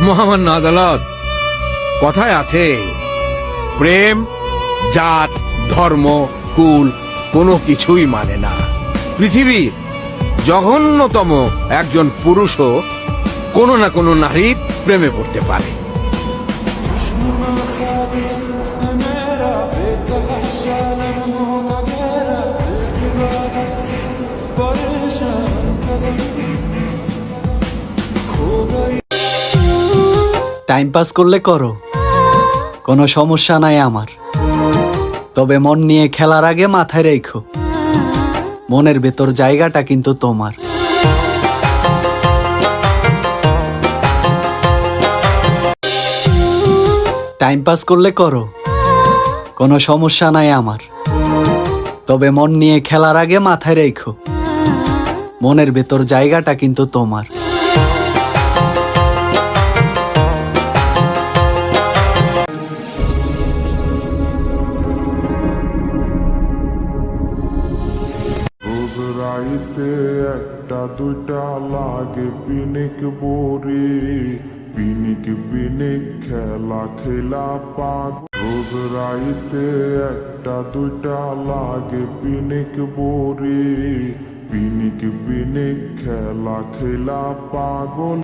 মহামান্য আদালত, কথায় আছে প্রেম জাত ধর্ম কুল কোনো কিছুই মানে না। পৃথিবীর জঘন্যতম একজন পুরুষও কোনো না কোনো নারীর প্রেমে পড়তে পারে। টাইম পাস করলে করো, কোনো সমস্যা নাই আমার, তবে মন নিয়ে খেলার আগে মাথায় রেখো মনের ভেতর জায়গাটা কিন্তু তোমার। টাইম পাস করলে করো, কোনো সমস্যা নাই আমার, তবে মন নিয়ে খেলার আগে মাথায় রেখো মনের ভেতর জায়গাটা কিন্তু তোমার। রাইতে একটা দুইটা লাগে পিনিক বরে, পিনিক পিনিক খেলা খেলা পাগল। রোজ রাইতে একটা দুইটা লাগে পিনিক বরে, পিনিক পিনিক খেলা খেলা পাগল।